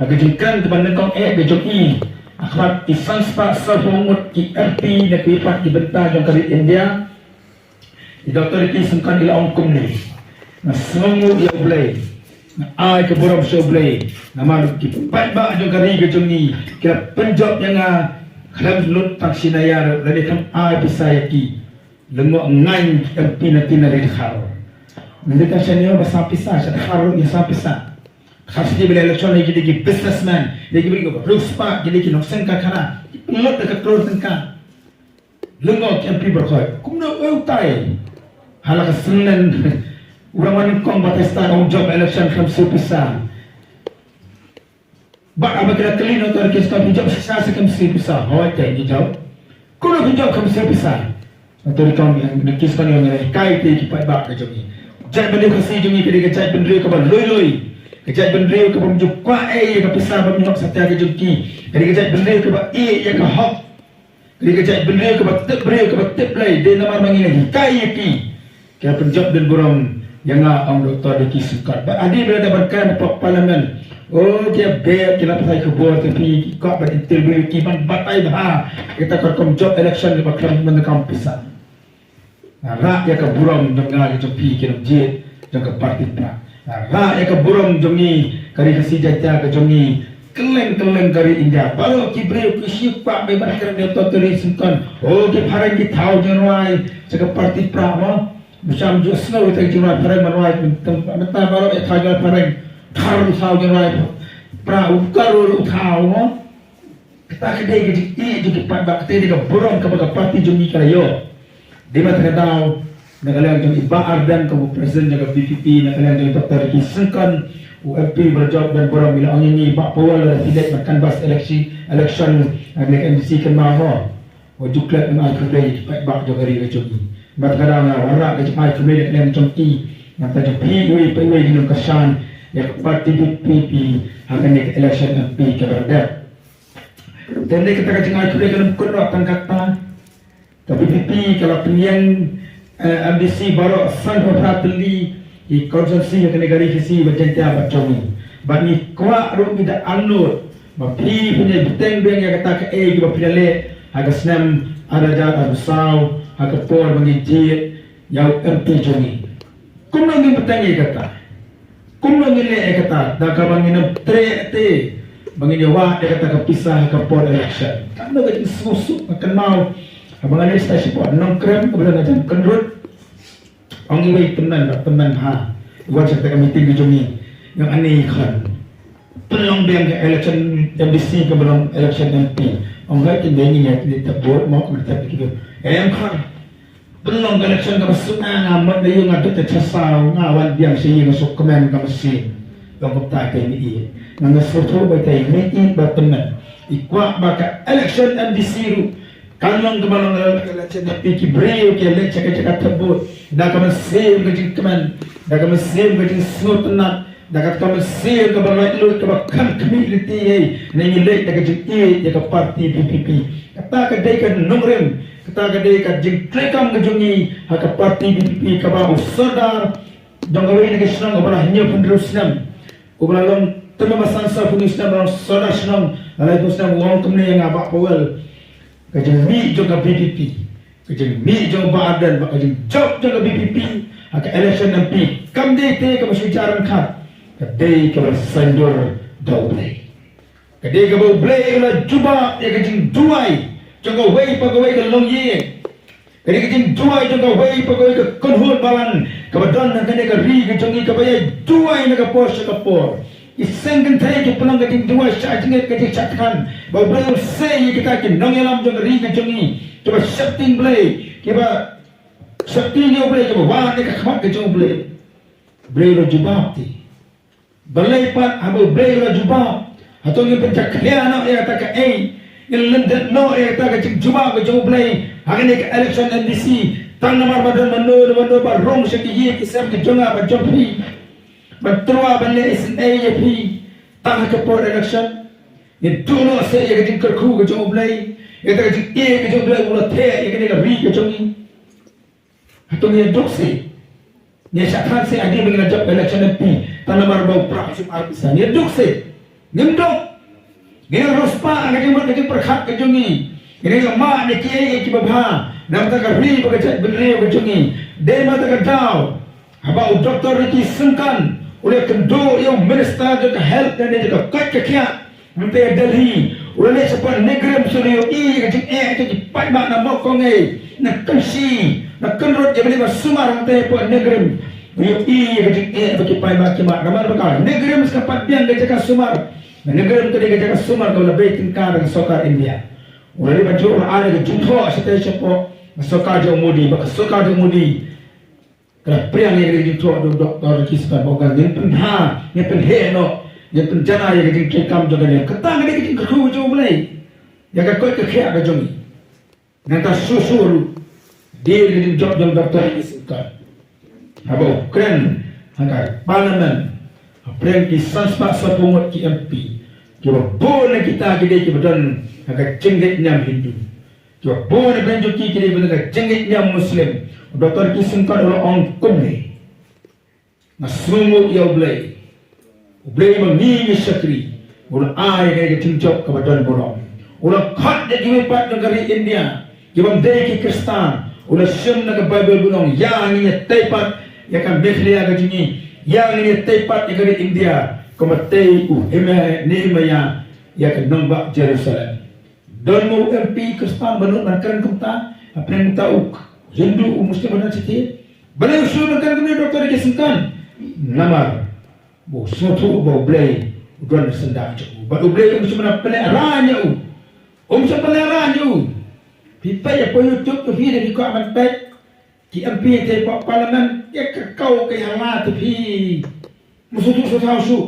Hagajingkan kepada kong kejoki akhmat isang spa sabungut ki RP na kuipat ibenta jong kari India di authority sengkan ila ongkum ni na sungu ya blay na ay keburam so blay na malu ki patba jong kari kejong ni kira penjob yang khalam lut tak sinayar lagi kam ay pisaya ki lengo ngai RP na tinari kharo ndika shanyo basa pisa sa kharo ya sa pisa khas dia bila election lagi dia businessman dia beri ko ruspa jadi ki noksen ka khana pilot dekat keluar tengka lengo MP berkhoi kumno utai halaka sunan urang wan kong batesta on job election from supisa ba abakira kelino tor kes ka job sa kam supisa hoy te job kuno job kam supisa tor kam yang kes ka ni kai te ki pai ba ka job ni jai bende khasi jungi ke jai bende ka ba loi kejap benda ke pemjuk kuat yang kepisah pemjuk satya kejuki jadi kejap benda ke ba yang ke hok jadi kejap benda ke ba tip play dia nama mangi lagi kai ki ke penjab dan buram yang ang doktor di kisukat ba adi berada berkan parlimen oh dia be kila pasai kebor tapi kau ba interview ki ban batai bah kita korkom job election di bakram mendekam pisah ra ya ke buram dengar kejuki ke jit ke parti pra ra eka buram jongi kari kasi jaja ke jongi keleng kari India baru kibre kisi pak be bakar de toteri sunkan oh ki pharang ki thau jenwai seka parti prama musam josna utai jenwai pharang manwai mata baru e thagal pharang thar thau jenwai pra ukar uthau mo kita kedai ke ji pak bak te de buram ke parti jongi karayo de mata dau nagalang jong iba ardan kamu presiden jaga BPP nagalang jong Dr. Kisengkan UMP berjawab dan borong bila orang ini bak pawal tidak makan bas election agak MDC kan maho wajuklat dengan al-Qadai bak jogari kejogi bat kadang warak kejogi al-Qadai dengan jongki mata jongki ui dinam kesan ya parti BPP akan nek election MP ke berada dan dia kata kejeng al-Qadai kalau kodok kata BPP kalau pilihan MDC baru san prateli di konsensi yang negara kisi berjaya berjaya bagi kuat ru tidak anut bapi punya beteng beng yang kata ke juga pilih agak senam ada jalan besar agak por bagi jit yang MP jongi kumno ni beteng kata kumno ni le kata dah kabang ni tre te bagi nyawa dia kata kepisah ke por election kan ada susuk akan mau abang ni stasi pot nongkrem kemudian macam kendrut orang ini teman ha buat cerita meeting di Jongi yang aneh kan pelong biang ke election MDC ke belum election MP orang ini dia ni dia tak buat mau kita begitu yang kan pelong ke election ke sunang amat dia ngadu tercasau ngawan biang sih masuk komen ke mesin yang kita ini nang sesuatu bagai ini berteman ikut baka election MDC ru kalong kebalong election MP kibreu ke le cakap terbut dah kamu sim ke keman dah kamu sim ke snutnat dah kamu sim ke balai lu ke bakam community ni le dah ke ya ke parti BPP kata ke dai ke nomrem kata ke dai ke jing trekam ke jungi ha ke parti BPP ke ba usada dong gawe ni ke senang obra hanya pendurusnam obra long tema masansa punisnam soda senang alai pusnam wong kemne yang abak pawal kejeng mi juga BPP kejeng mi juga badan kejeng job juga BPP ke election MP kam dei te ke masyaran khat ke dei ke sendur double ke dei ke double la juba ya kejeng duai juga wei pegawai ke longye ke dei kejeng duai juga wei pegawai ke konhut balan ke badan ke dei ke ri ke jongi ke bayai duai ke pos ke por isengkan thai ke pelang ke duai sya jenget ke chatkan ba bel sei kita ke nongelam jong ri ke jongi coba shifting blade kiba shifting yo blade ke wa ke khamat ke jong blade blade lo jubab ti balai pat abo blade lo jubab atau ni pencak khiana ya ta ke in lendet no ya ta ke jubab ke jong blade hagen ke election NDC tang nomor badan mano ba rong se ke ye ke sam ke jonga ba jompi Bertua balik SNAP tang ke por election ni dulu saya ke jing kerku ke jong blai ya ke jing ke jong blai ulah the ya ke ni ri ke jong ni atau ni doksi ni syakhan se adi mengenai job election MP tanah marbau pra sum arbisa ni doksi Ngendok. Gini rospa kajung perkhat kajungi. Gini lemak ni kiai kibabha. Nam tak kahri bagajat benri kajungi. Dema tak daw. Haba doktor Ricky Sengkan. Oleh kendo yang minister ke health dan dia juga kat kekiak. Nanti Delhi. Oleh sepan negeri musuliu kajung kajung pai mak nama kongai. Nak kensi. Nak kenrot jabali basumar nanti pun negeri. Yo kajung bagi pai mak kimak. Nama bakal. Negeri meskapat biang kajak sumar. Negeri itu dia kajak sumar kalau lebih tingkar dengan sokar India. Oleh baju ada ke jumpa setelah cepo sokar jauh mudi. Maka sokar jauh mudi. Kerana priang yang kajak jumpa doktor kisah bukan yang penha, yang penheno, yang penjana yang kajak kekam juga ni. Ketang dia kajak keru jauh mulai. Yang kau kekhiak kajak ni. Nanti susul dia kajak jumpa doktor kisah. Habo keren, hangkai parlimen. Priang kisah sebab pungut MP. Cuba boleh kita betul agak cenggit nyam Hindu. Cuba boleh benjoki kita betul agak cenggit nyam Muslim. Doktor kisungkan orang kum ni. Nasrungu ia ulai. Ulai mengingi syakri. Ulang air yang cincok kepada borong. Ulang khat yang diwepat negara India. Jawab deki Kristan. Ulang syam naga Bible bulong. Yang ini tepat yang akan berkeliar ke sini. Yang ini tepat negara India. Kematei Nehemiah yang akan nombak Jerusalem. Dan mu MP Kristan benut makan kumta. Apa yang tahu Hindu Muslim benar citi. Benar usul makan kami doktor disingkan. Namar. Bu suatu bu blay. Udan sendak cukup. Baru blay kamu cuma pelajarannya. Cuma pelajarannya. Pipai apa YouTube tu video di kau aman baik. Di MP te parlimen ya kau ke halat pi. Musuh tahu su.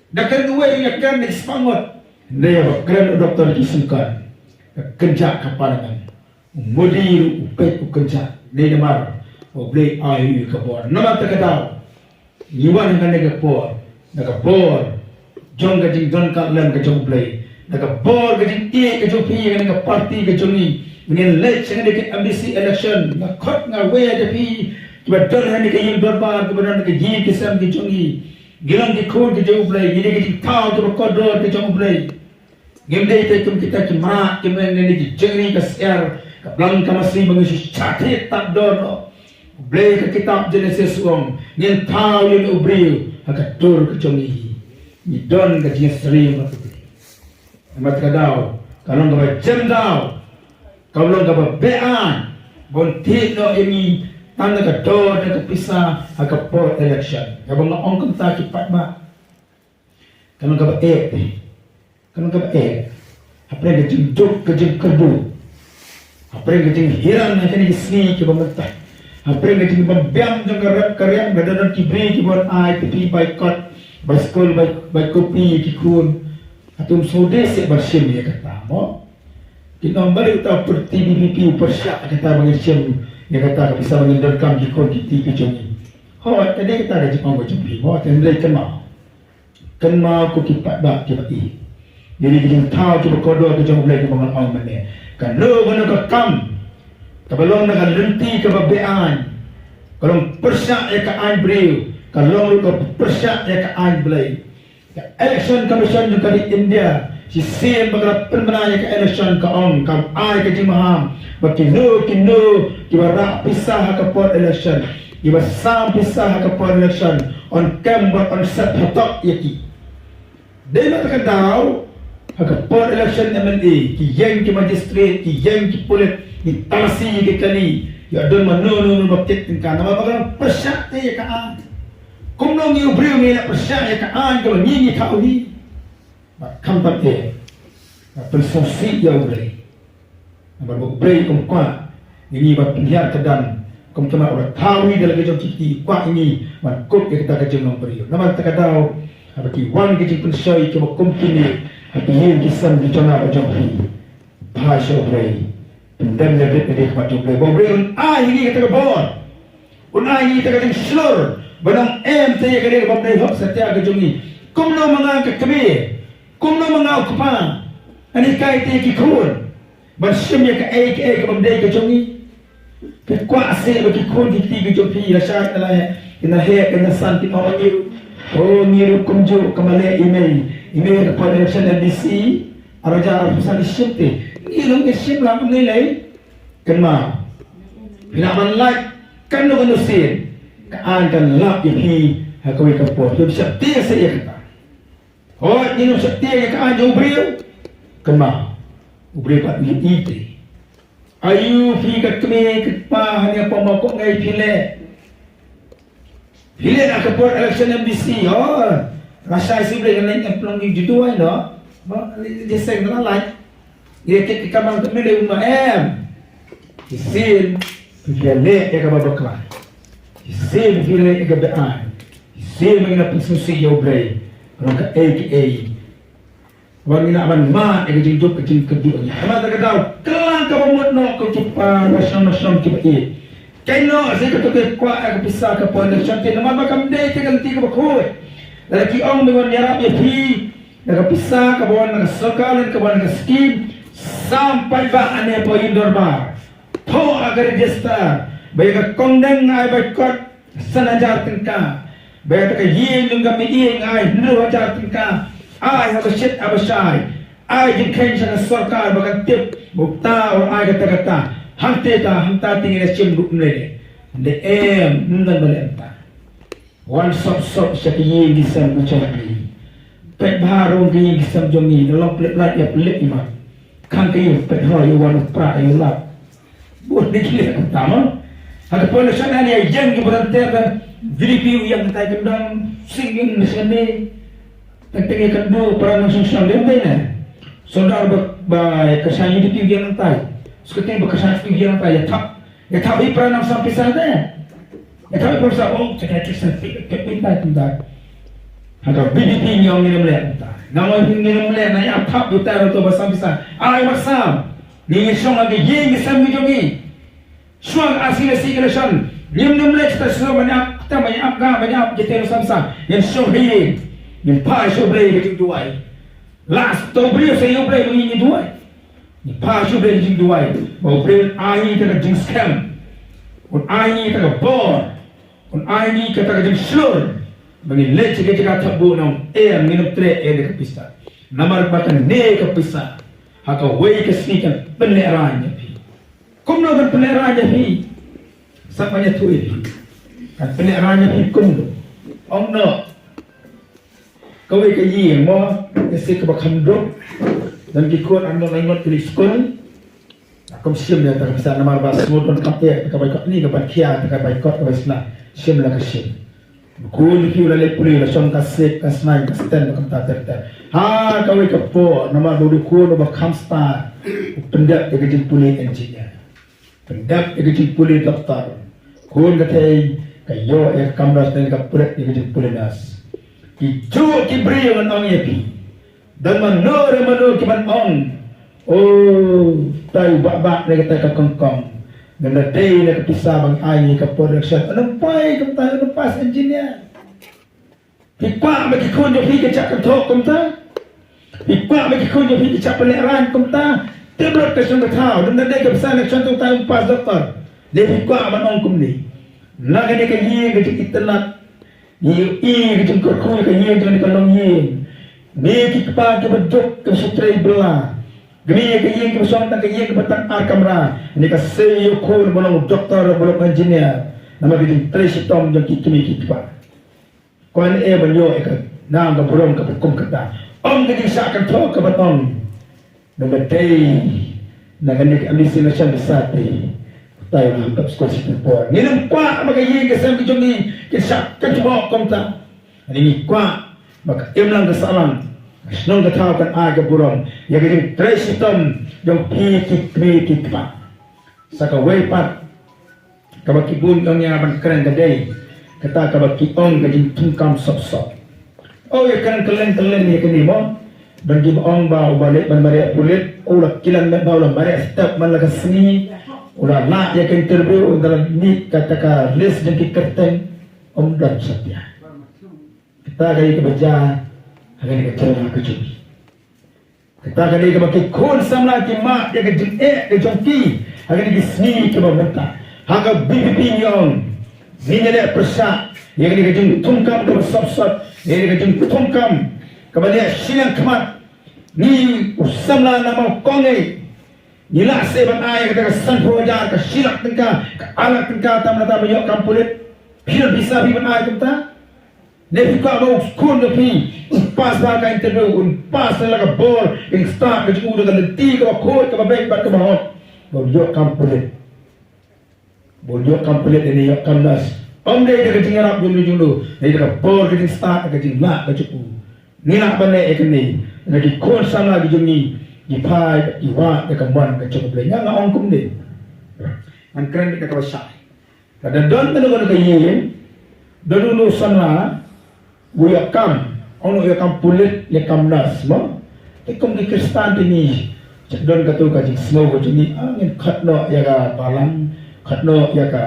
Dakan dua yang akan dispangot. Dia keren doktor disingkan. Kerja kepadangan. Mudir upet kerja. Dia mar. Boleh ayu ke bor. Nama terkadang. Iwan yang kena kepor. Nak bor. Jong kajing don kalam kajong play. Nak bor kajing kajong pi kena parti kajong ni. Mungkin late dengan dekat ambisi election. Nak kot ngah way ada pi. Kibat dorhan ni kajing dorbar kepada nak kajing kisam kajong ni. Gilang di kod ke jauh belai, gini kita tahu tu berkodor ke jauh belai. Game day itu kita kemak, kemudian ini jengri ke siar, ke belang ke masih mengisi catat tak dor. Belai ke kitab Genesis uang, yang tahu yang ubriu, agak dor ke jauh ini. Ni don ke jenis seri macam tu. Amat kadau, kalau nggak jendau, kalau nggak bean, bontit no ini. Tanda ke dor dan kepisah agak por election. Kalau nak orang kata cepat mak. Kalau nak kalau nak apa yang kejenduk kedu. Apa yang kehiran yang kini sini ke pemerintah. Apa yang membiam jangan karya berada kibri kibon ai tepi boycott, baskol by kopi kikun. Atum sode se bersim ya kata mo. Kita balik tahu perti BBP persyak kata mengesim. Dia kata bisa mengendorkan jikon kita kejungi. Tadi kita ada jepang berjumpi. Tadi kenal ku kipat bak kipati. Jadi kita tahu kita kodor kejung boleh kebangan orang mana. Kalau mana kekam, kalau nak lenti kebabean, kalau persyak ya ke ain beriu, kalau nak persyak ya ke ain belai. Election Commission juga di India. Si sen bagara permenanya ke election ke on kam ai ke jimaham bakino kibarak pisah ke port election kibar sam pisah ke port election on cam on set hatok yaki dia nak tahu ke port election MLA ki yang ki magistrate ki yang ki polis ki tasi ki kali ya don manono bakit tingkan nama bagara persyak ya ka an kumno ngi ubriu ngi la persyak ya ka an ke ngi tahu ni kampat persofit yang boleh. Nampak boleh kumkuat. Ini berpilihan kedan. Kumkuat orang tahu dalam kejauh kiti. Kuat ini makut yang kita kejauh nomberi. Nampak terkadau. Bagi wan kejauh pensyai kema kumpini. Hati yang kisah dicona kejauh kiti. Bahasa boleh. Pendam lebih dari kemaju boleh. Boleh unai ini kita kebor. Unai ini kita kejauh selur. Benang saya kejauh boleh hok setiap kejauh ini. Kumno mengangkat kebir. Kumno mengauk kepa, ani kai te kikun, bersimnya ke ke pembedai ke jongi, ke kuasa bagi kun di tiga jopi rasyak lah, kena he kena santi orang niru kumju kembali email, ini kepada election NDC araja pesan isyte ilung isyim lah menilai kenma pinaman like kan no nusin kaan kan lap ipi hakoi kapo yo syakti saya kata oh ini syakti yang kaan jo brio kenma ubri pat ite ayu fi kat kami kepa hanya pemokok ngai pile nak kepot election MBC rasa isi boleh kena employ ni juduai no dia seng kena like dia ke kamang tu mele umma isin pile ya ka babakla isin pile ya baan isin mengena pensusi yo blay orang ka AKA Wang ina aman ma ega jingjuk ke jing kedua ni. Ama tak tahu. Kelang ka pamut no ke tupa nasional ki bai. Kaino saya kata ke kwa aku pisah ke pon chanti nama makam de ke ganti ke bakoi. Lagi ong dengan nyarap ya pi. Nak pisah ke pon nak sekal ke pon skim sampai ba ane po indoor bar. Tho agar register. Baik ke kongdeng ai boycott sanajar tingka. Baik ke yin dengan mi ai ndu ajar tingka. Ai harus shit abasai. Ai jingkain sana sarkar bagan tip bukta or ai kata-kata. Hanta tinggal sim duk mele. De nundan balenta. One sop syaki gisam ucapni. Pet baru gi gisam jongi dalam plek lat ya plek ima. Kan kayu pet ho you one pra you lap. Buat dikile utama. Ada pun sana ni yang gi berante kan VP yang tai kendang singing di sini. Tengah kendu peran sosial dia mana? Saudara baik kesannya di TV yang tai. Seketika berkesan TV yang tai ya tak peran sampai sana. Ya tak perlu cakap pintai pintai. Ada BDP yang ini melihat entah. Nama ini melihat naya tak utara tu bersama bisa. Ay bersam. Ni syong lagi yang sami jongi. Syong asli election. Ni melihat kita semua banyak apa kita bersama. Yang syong ini. Ni pa syong boleh kita jual. Last tu beli saya boleh ini jual. Ni pa syong boleh kita jual. Mau beli air kita jing scam. Un air kita bor. Un air kita jing slur. Bagi leci kita tabu nong minum tre dekat pista. Namar bahkan ne ke pista. Haka way ke snikan penerannya pi. Kumno kan penerannya pi. Sapanya tu pi. Kan penerannya pi kumno. Ong no. Kau ke yi mo isi ke bakandok dan kikut ando laingot ke sekolah. Aku siam dia tak bisa namar bas modon kapte ke baikot ni ke bakia ke baikot ke basna. Siam la ke siam. Kul ki ula le puli la som ka sek ka snai ka sten ka ta ter. Ha kau ke po nama du ko no ba khamsta. Pendak ke jin puli engineer. Pendak ke jin puli doktor. Kun ka thei ka yo kamras ten ka puret ke jin puli nas. Ijo ki bri man ong yepi. Dan manor ki man ong. Oh, tahu bak-bak dia kata kongkong. Dan day dia kepisah bang ai ke production. Nampai kem tahu lepas engineer. Pipa bagi kun jo pi ke cak ketok kem ta. Pipa bagi kun jo pi ke cak peleran kem ta. Teblot ke sung tahu dan day ke besar nak contoh tahu pas doktor. Dia pipa man ong kem ni. Nak ni ke ye ke itelat. Ni ke jengkor ku ke ye jangan dikalong ye. Ni ki pa ke bedok ke sutrai belah. Gini ke yang bersama tak ke yang bertang kamera. Ini ke CEO kur bolong doktor bolong engineer. Nama kita trace tom jang kita pak. Kuan banyo ke nam ke bolong ke hukum kata. Om ke sakan to ke batong. Nama day na gani ke amisi na siya bisati. Tayo na top score si po. Ni nampak maka yang ke sampai jong ni ke sakan to kom ta. Ini kwa maka imlang kesalan. Senang kata kan aga burung. Yang ini trace sistem yang piki pak. Saka wepat. Kabaki bun yang akan keren kedai. Kata kabaki ong kajin tungkam sop. Oh ya keren kelen ya kini mo. Dan di ong ba balik ban bare kulit. Ulah kilan ba ulah bare step man laga seni. Ulah nak ya kan interview dalam ni kata list yang kerten om dan satya. Kita gaya kebaca. Akan kita kecil. Kita akan dia pakai kun samla ki mak dia ke ke jongki. Akan dia seni ke bawah. Haka BPP yang ni dia persa. Yang dia ke tungkam ke sop. Yang dia ke tungkam kemudian silang kemat ni usamla nama kongai nila seban ay kata san proja ka silak tengka ka alat tengka tam nata bayok kampulit hidup bisa bi ban ay kata ne fika mau skun de pi pas ba ka interview un pas la ka bol in start ka juda ka leti ka ko ka baik bat ka bahot bayok kampulit ini yok kamnas om de ka jingarap julu ne ka bol ka start ka jingla ka cupu nila bane ekni na di kon sana gi jungi di pai di wa de kamban ka cukup le nya ong kum de an kren ka ka sa kada don ta no ka yin dulu sana buya kam ono ya kam pulit ya kam nas mo ikum di kristan ini don ka tu ka jing snow ko jini angin khatno ya ka balang khatno ya ka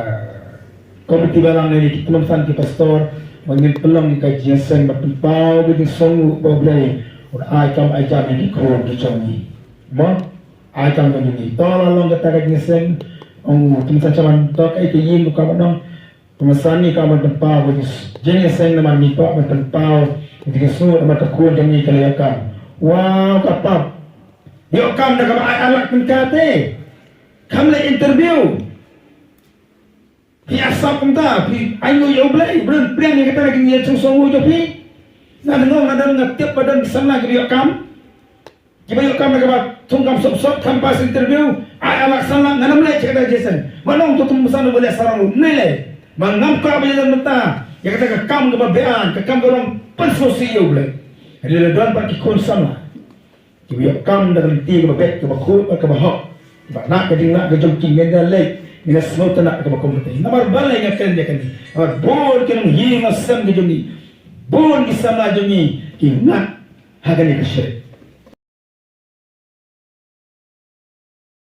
komiti balang ni kitum san ki pastor mangin pelong ka jinsen matupau bi song boblay or ai kam ai jam ni ko di chongi mo ai kam ni to la long ka ka jinsen ong tum san chaman to kai ki yin ko ka pemesan ni kamu tempau jenis saya nama ni pak mentempau ketika semua nama tekun demi kelayakan wow kapap yuk kam nak alat penkate kam le interview biasa pun tak ayo yo blay belum plan ni kata lagi ni sungguh jo pi na dengar ada ngatiap badan sana ke yuk kam jika yuk kam nak tungkam sok kam pas interview alat sana ngana mele cakap Jason manong tu tumbusan boleh sarang nilai mangam ka bila mata ya kata kam ke babean ke kam orang pensosio boleh ada don pak ikon sama dia kam dalam ti ke babet ke bakut ke bahok ba nak ke ding nak ke jongking ngenda lek ni semua nak ke bakom teh namar balai ngakan dia kan ar bor ke nang hi ngasam ke jongi bor di sama jongi ingat hagani ke syirik